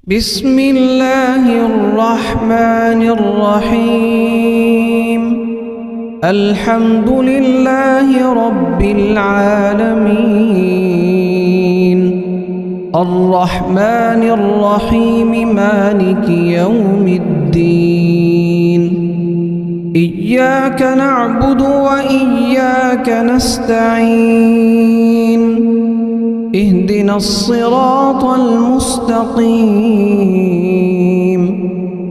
بسم الله الرحمن الرحيم. الحمد لله رب العالمين، الرحمن الرحيم، مالك يوم الدين. إياك نعبد وإياك نستعين، اهدنا الصراط المستقيم،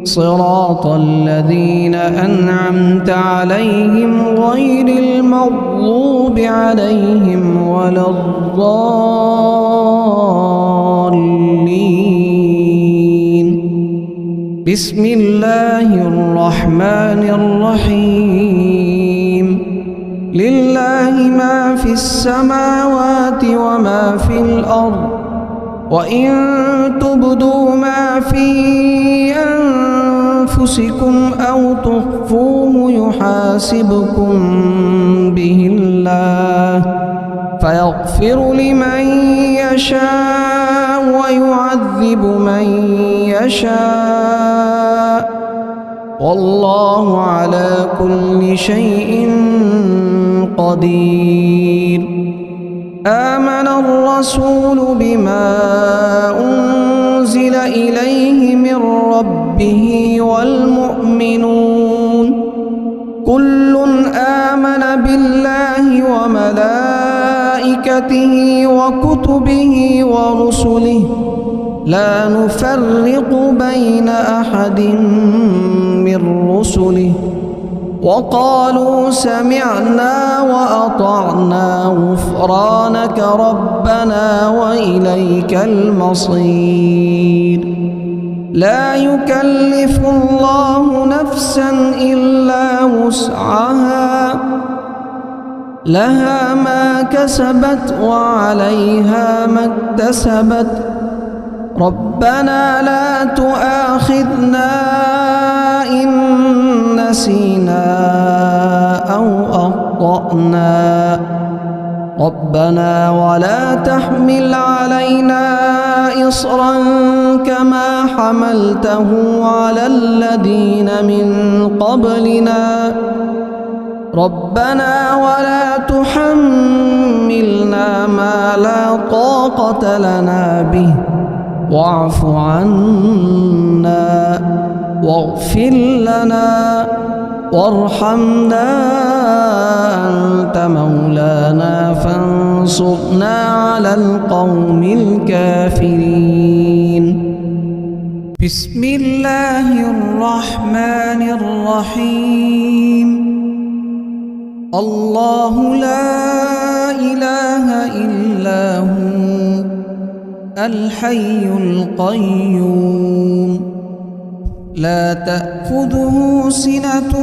صراط الذين أنعمت عليهم غير المغضوب عليهم ولا الضالين. بسم الله الرحمن الرحيم. لله ما في السماوات وما في الأرض، وإن تبدوا ما في أنفسكم أو تخفوه يحاسبكم به الله، فيغفر لمن يشاء ويعذب من يشاء، والله على كل شيء قدير. آمن الرسول بما أنزل إليه من ربه والمؤمنون كل آمن بالله وملائكته وكتبه ورسله، لا نفرق بين أحد من رسله، وقالوا سمعنا وأطعنا غفرانك ربنا وإليك المصير. لا يكلف الله نفسا إلا وسعها، لها ما كسبت وعليها ما اكتسبت. ربنا لا تؤاخذنا إن نسينا أو أخطأنا، ربنا ولا تحمل علينا إصرا كما حملته على الذين من قبلنا، ربنا ولا تحملنا ما لا طاقة لنا به، واعف عنا واغفر لنا وارحمنا، أنت مولانا فانصرنا على القوم الكافرين. بسم الله الرحمن الرحيم. الله لا إله إلا هو الحي القيوم، لا تأخذه سنة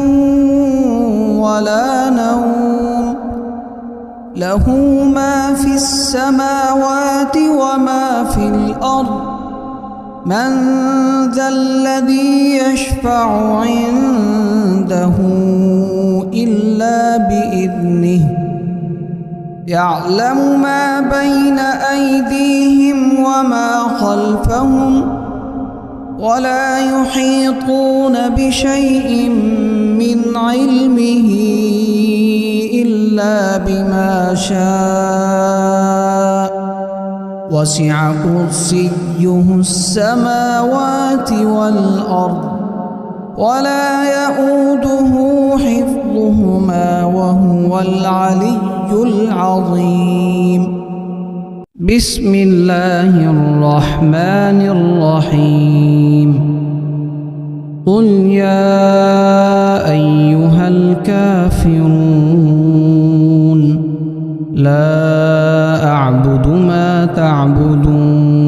ولا نوم، له ما في السماوات وما في الأرض. من ذا الذي يشفع عنده إلا بإذنه، يعلم ما بين أيديهم وما خلفهم، ولا يحيطون بشيء من علمه إلا بما شاء، وسع كرسيه السماوات والأرض، ولا يؤوده حفظهما وهو العلي العظيم. بسم الله الرحمن الرحيم. قل يا أيها الكافرون لا أعبد ما تعبدون،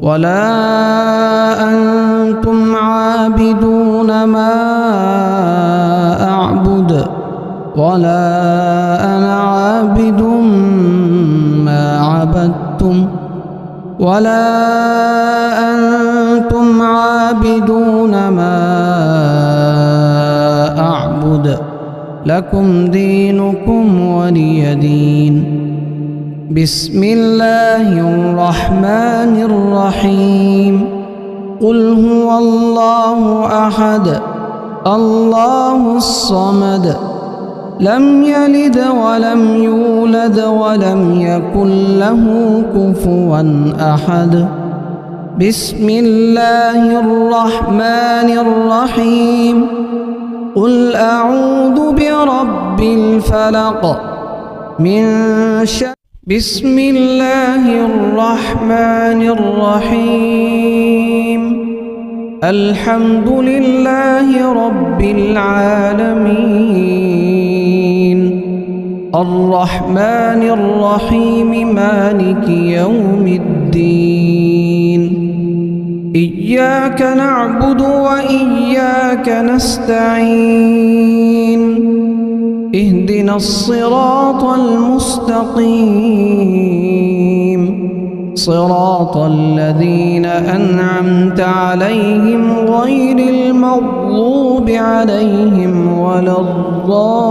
ولا أنتم عابدون ما أعبد، ولا أنا عابد ما عبدتم، ولا أنتم عابدون ما أعبد، لكم دينكم ولي دين. بسم الله الرحمن الرحيم قل هو الله أحد الله الصمد لم يلد ولم يولد ولم يكن له كفوا أحد بسم الله الرحمن الرحيم قل أعوذ برب الفلق من شر بسم الله الرحمن الرحيم الحمد لله رب العالمين الرحمن الرحيم مالك يوم الدين إياك نعبد وإياك نستعين اهدنا الصراط المستقيم صراط الذين أنعمت عليهم غير المغضوب عليهم ولا الضالين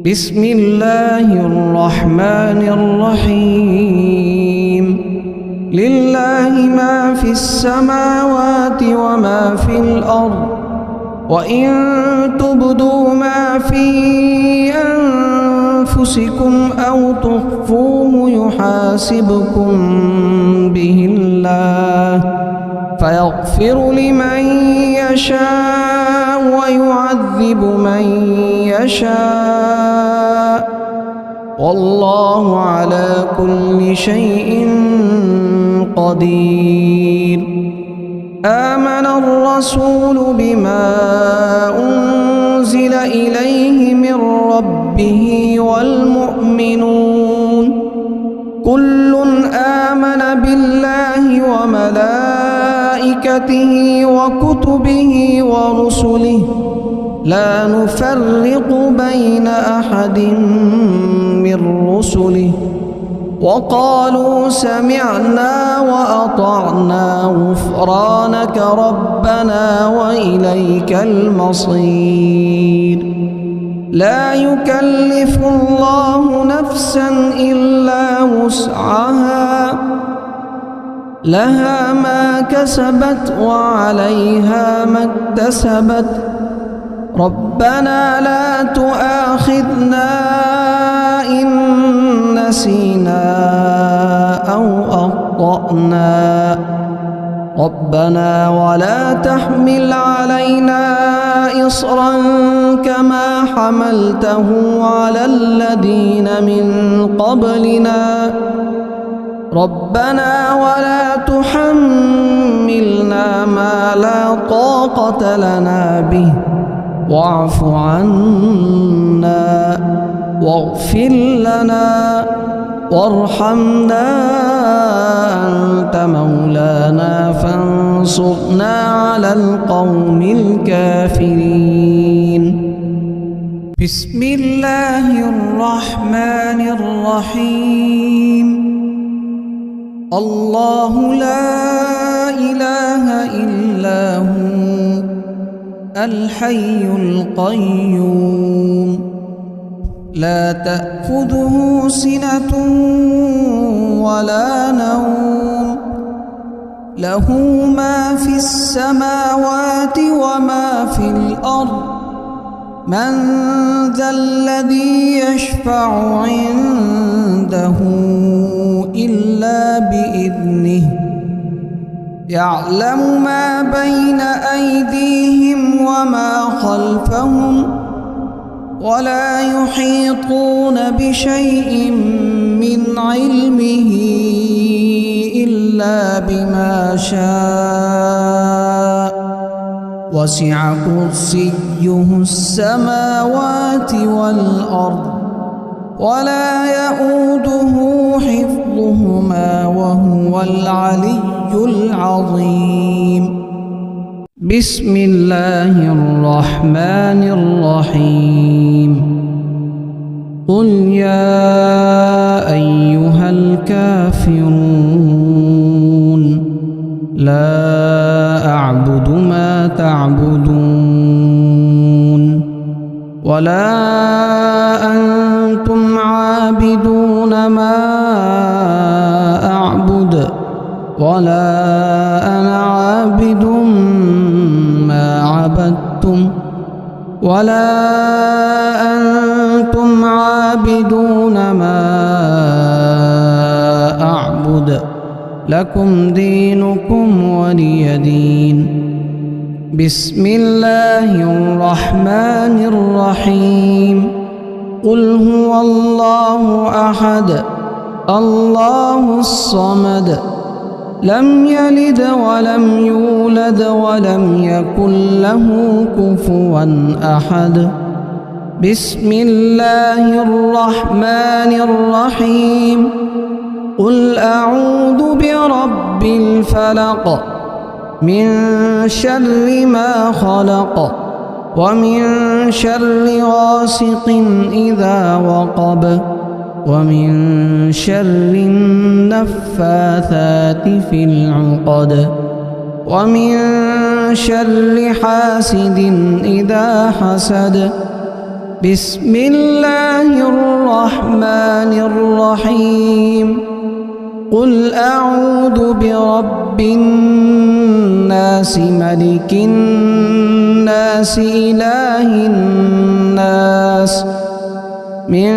بسم الله الرحمن الرحيم لله ما في السماوات وما في الأرض وإن تبدوا ما في أنفسكم أو تخفوه يحاسبكم به الله فيغفر لمن يشاء ويعذب من يشاء والله على كل شيء قدير آمن الرسول بما أنزل إليه من ربه والمؤمنون كل آمن بالله وملائكته وكتبه ورسله لا نفرق بين أحد من رسله وقالوا سمعنا وأطعنا غفرانك ربنا وإليك المصير لا يكلف الله نفسا إلا وسعها لها ما كسبت وعليها ما اكتسبت ربنا لا تؤاخذنا إن نسينا أو أخطأنا ربنا ولا تحمل علينا إصرا كما حملته على الذين من قبلنا ربنا ولا تحملنا ما لا طاقة لنا به واعف عنا واغفر لنا وارحمنا أنت مولانا فانصرنا على القوم الكافرين بسم الله الرحمن الرحيم الله لا إله إلا هو الحي القيوم لا تأخذه سنة ولا نوم له ما في السماوات وما في الأرض من ذا الذي يشفع عنده إلا بإذنه يعلم ما بين أيديهم وما خلفهم ولا يحيطون بشيء من علمه إلا بما شاء وسع كرسيه السماوات والأرض ولا يؤوده حفظهما وهو العلي العظيم بسم الله الرحمن الرحيم قل يا أيها الكافرون لا أعبد ما تعبدون ولا أنتم عابدون ما أعبد ولا أنا عابد ما عبدتم ولا أنتم عابدون ما أعبد لكم دينكم ولي دين. بسم الله الرحمن الرحيم. قل هو الله أحد الله الصمد لم يلد ولم يولد ولم يكن له كفوا أحد. بسم الله الرحمن الرحيم. قل أعوذ برب الفلق من شر ما خلق ومن شر غاسق إذا وقب ومن شر النفاثات في العقد ومن شر حاسد إذا حسد. بسم الله الرحمن الرحيم. قل أعوذ برب الناس ملك الناس إله الناس من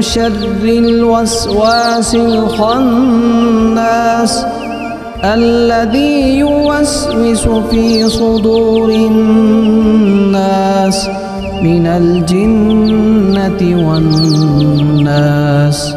شر الوسواس الخناس الذي يوسوس في صدور الناس من الجنة والناس.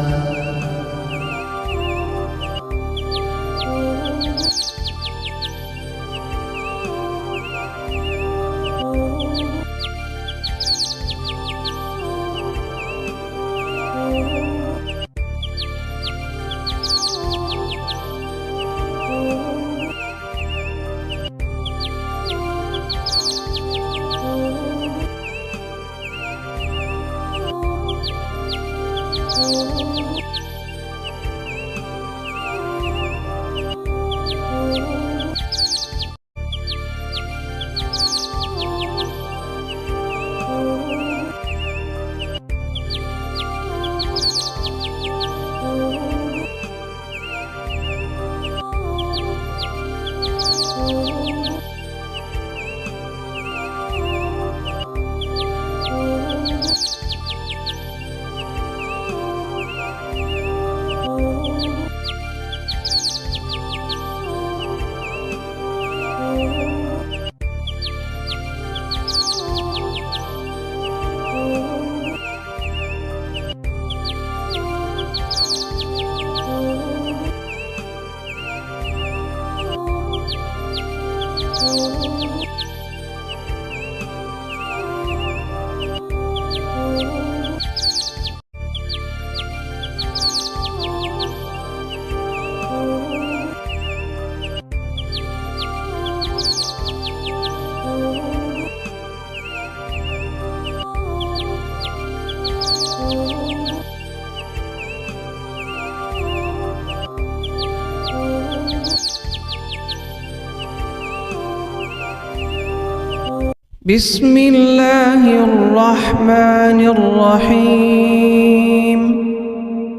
بسم الله الرحمن الرحيم.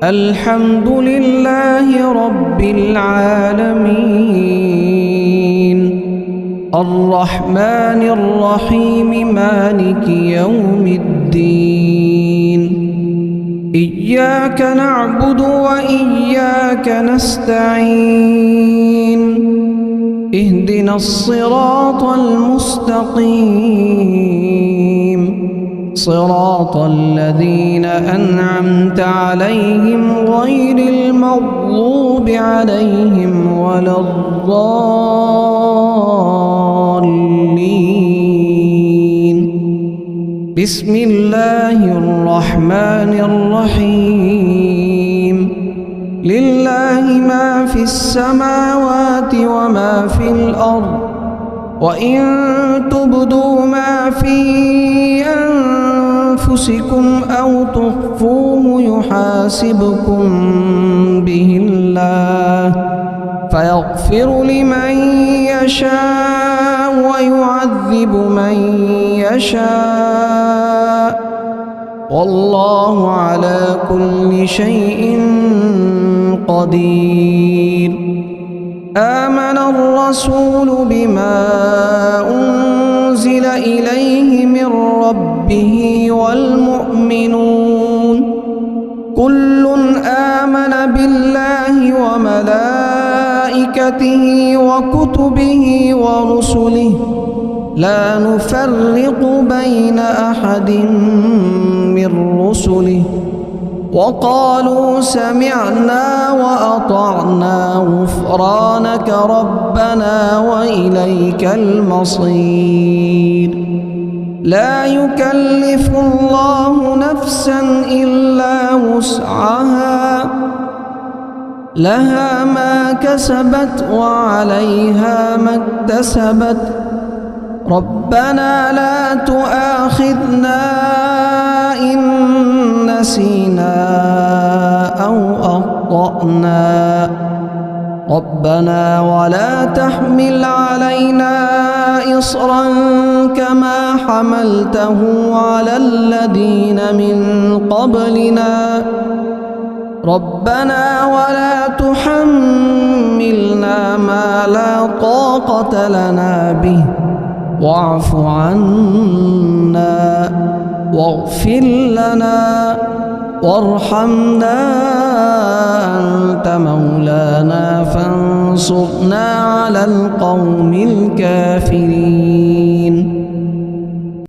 الحمد لله رب العالمين الرحمن الرحيم مالك يوم الدين. إياك نعبد وإياك نستعين. اهدنا الصراط المستقيم صراط الذين أنعمت عليهم غير المغضوب عليهم ولا الضالين. بسم الله الرحمن الرحيم. لله ما في السماوات وما في الأرض وإن تبدوا ما في أنفسكم أو تخفوه يحاسبكم به الله فيغفر لمن يشاء ويعذب من يشاء والله على كل شيء قدير. آمن الرسول بما أنزل إليه من ربه والمؤمنون كل آمن بالله وملائكته وكتبه ورسله لا نفرق بين أحد من رسله وقالوا سمعنا وأطعنا غفرانك ربنا وإليك المصير. لا يكلف الله نفسا إلا وسعها لها ما كسبت وعليها ما اكتسبت ربنا لا تؤاخذنا إن نسينا أو أخطأنا ربنا ولا تحمل علينا إصرا كما حملته على الذين من قبلنا ربنا ولا تحملنا ما لا طاقة لنا به واعف عنا واغفر لنا وارحمنا أنت مولانا فانصرنا على القوم الكافرين.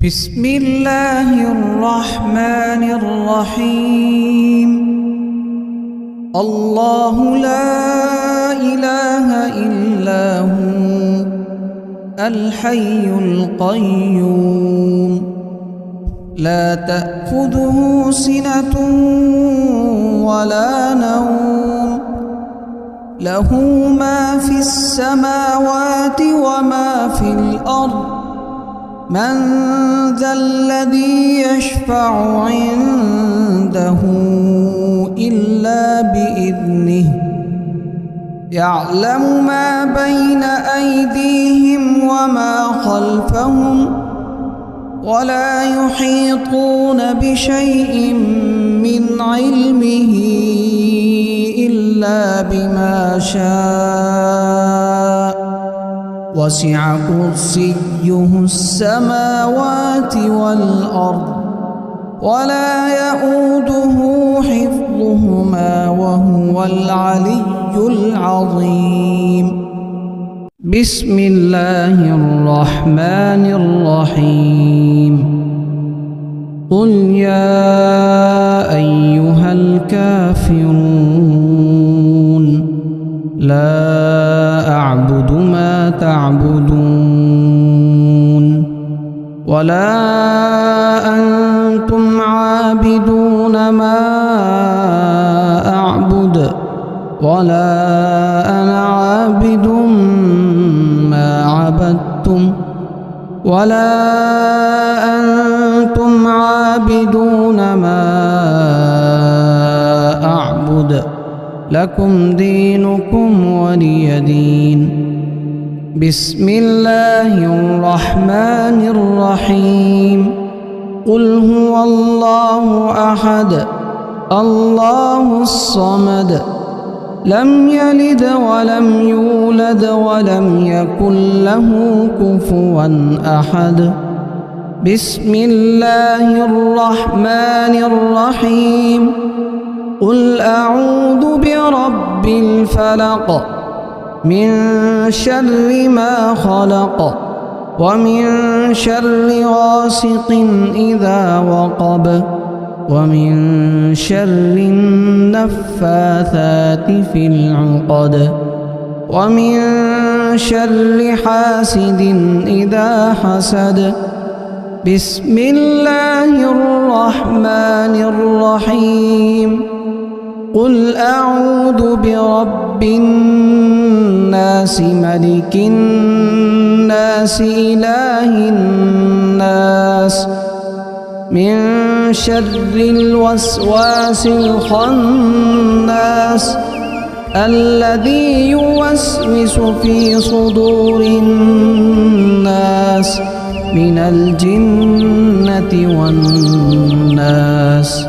بسم الله الرحمن الرحيم. الله لا إله إلا هو الحي القيوم لا تأخذه سنة ولا نوم له ما في السماوات وما في الأرض من ذا الذي يشفع عنده إلا بإذنه يعلم ما بين أيديهم وما خلفهم ولا يحيطون بشيء من علمه إلا بما شاء وسع كرسيه السماوات والأرض ولا يؤوده حفظهما وهو العلي العظيم. بسم الله الرحمن الرحيم. قل يا أيها الكافرون لا أعبد ما تعبدون ولا أنتم عابدون ما أعبد ولا أنا عابد ما عبدتم ولا أنتم عابدون ما أعبد لكم دينكم ولي دين. بسم الله الرحمن الرحيم. قل هو الله أحد الله الصمد لم يلد ولم يولد ولم يكن له كفوا أحد. بسم الله الرحمن الرحيم. قل أعوذ برب الفلق من شر ما خلق ومن شر غاسق إذا وقب ومن شر النفاثات في العقد ومن شر حاسد إذا حسد. بسم الله الرحمن الرحيم. قل أعوذ برب الناس ملك الناس إله الناس من شر الوسواس الخناس الذي يوسوس في صدور الناس من الجنة والناس.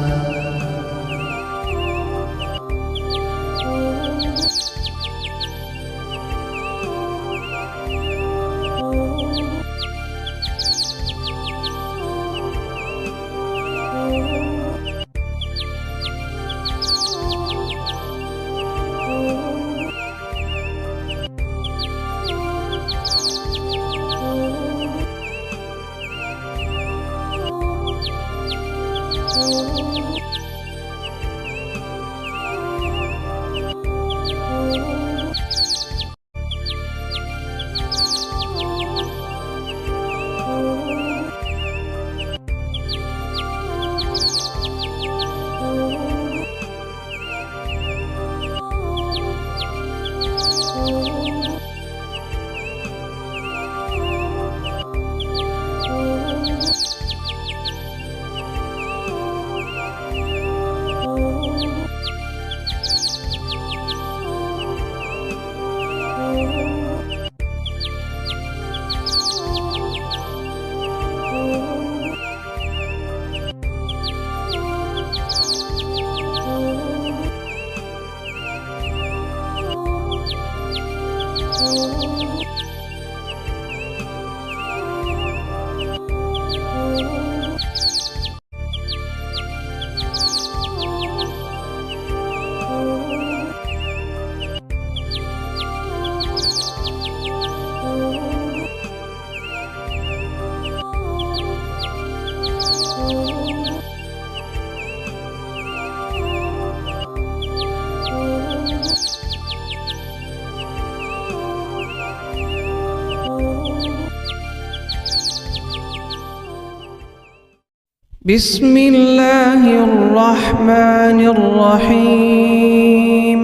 بسم الله الرحمن الرحيم.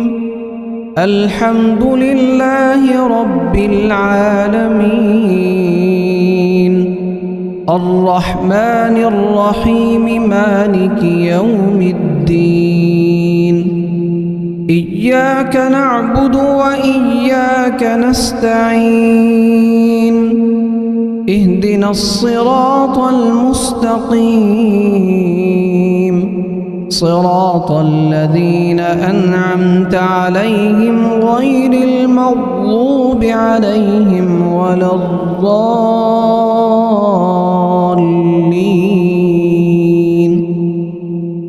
الحمد لله رب العالمين، الرحمن الرحيم، مالك يوم الدين. إياك نعبد وإياك نستعين، اهدنا الصراط المستقيم، صراط الذين أنعمت عليهم غير المغضوب عليهم ولا الضالين.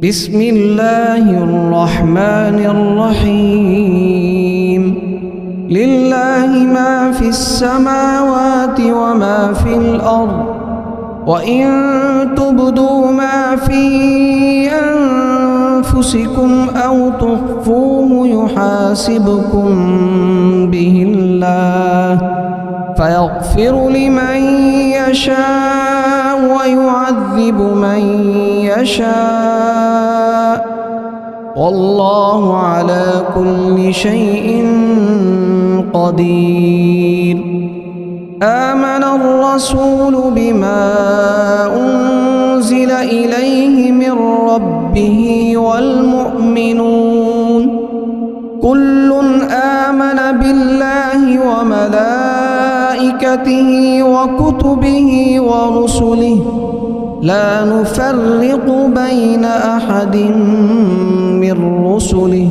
بسم الله الرحمن الرحيم. لله ما في السماوات وما في الأرض، وإن تبدوا ما في أنفسكم أو تخفوه يحاسبكم به الله، فيغفر لمن يشاء ويعذب من يشاء، والله على كل شيء قدير. آمن الرسول بما أنزل إليه من ربه والمؤمنون كل آمن بالله وملائكته وكتبه ورسله لا نفرق بين أحد من رسله،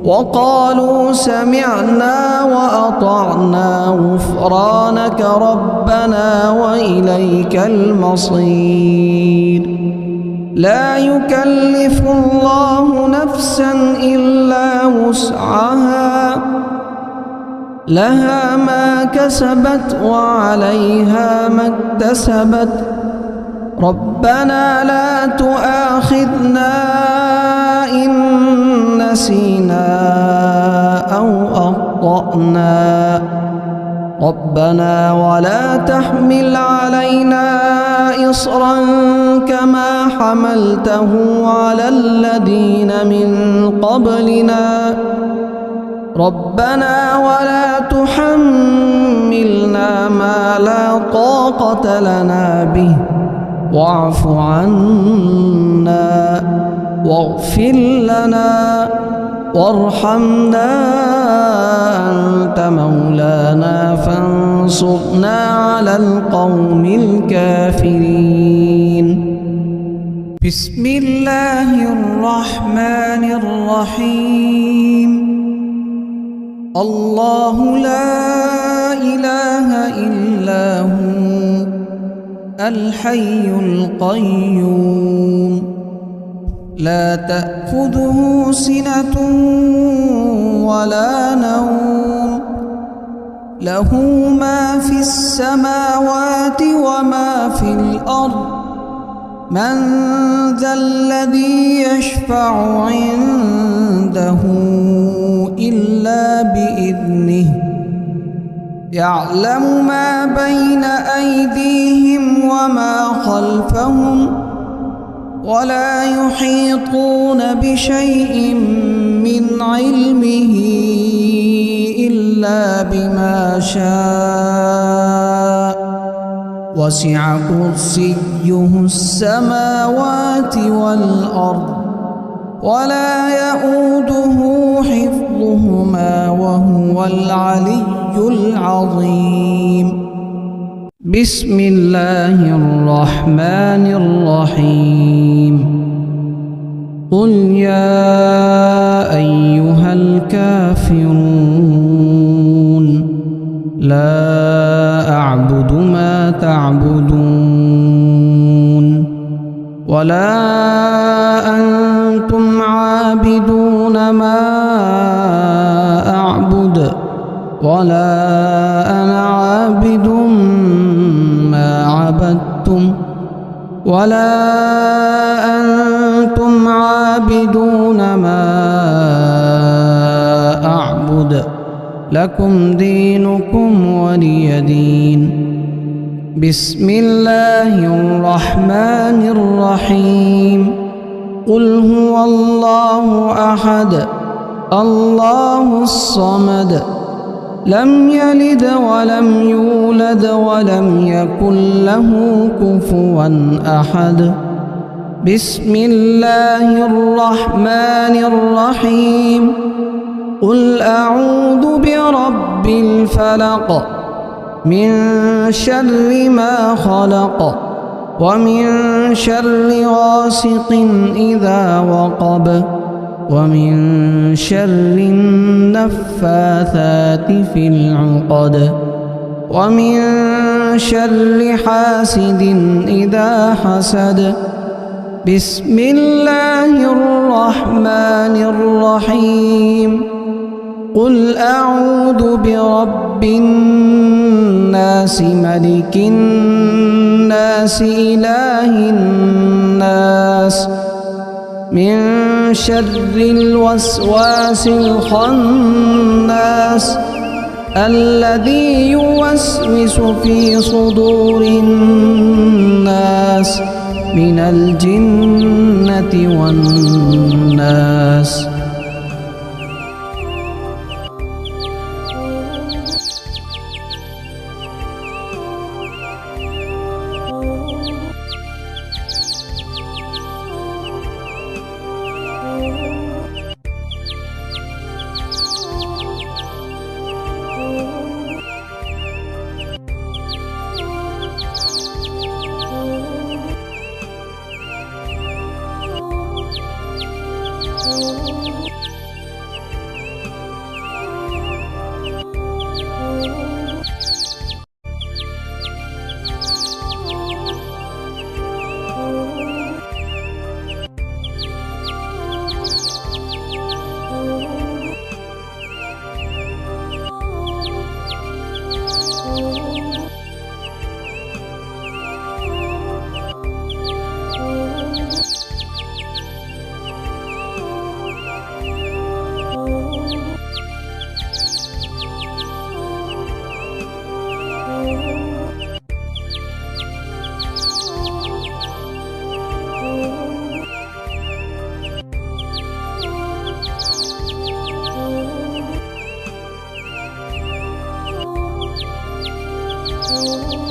وقالوا سمعنا وأطعنا غفرانك ربنا وإليك المصير. لا يكلف الله نفسا إلا وسعها، لها ما كسبت وعليها ما اكتسبت. ربنا لا تؤاخذنا إن نسينا أو أخطأنا، ربنا ولا تحمل علينا إصرا كما حملته على الذين من قبلنا، ربنا ولا تحملنا ما لا طاقة لنا به، واعف عنا واغفر لنا وارحمنا أنت مولانا فانصرنا على القوم الكافرين. بسم الله الرحمن الرحيم. الله لا إله إلا هو الحي القيوم لا تأخذه سنة ولا نوم له ما في السماوات وما في الأرض من ذا الذي يشفع عنده إلا بإذنه يعلم ما بين أيديهم وما خلفهم ولا يحيطون بشيء من علمه إلا بما شاء وسع كرسيه السماوات والأرض ولا يؤوده حفظهما وهو العلي العظيم. بسم الله الرحمن الرحيم. قل يا أيها الكافرون لا أعبد ما تعبدون ولا أنتم عابدون ما أعبد ولا أنا عابد ما عبدتم ولا أنتم عابدون ما أعبد لكم دينكم ولي دين. بسم الله الرحمن الرحيم. قل هو الله أحد الله الصمد لم يلد ولم يولد ولم يكن له كفوا أحد. بسم الله الرحمن الرحيم. قل أعوذ برب الفلق من شر ما خلق ومن شر غاسق إذا وقب ومن شر النفاثات في العقد ومن شر حاسد إذا حسد. بسم الله الرحمن الرحيم. قل أعوذ برب الناس ملك الناس إله الناس من شر الوسواس الخناس الذي يوسوس في صدور الناس من الجنة والناس. Oh.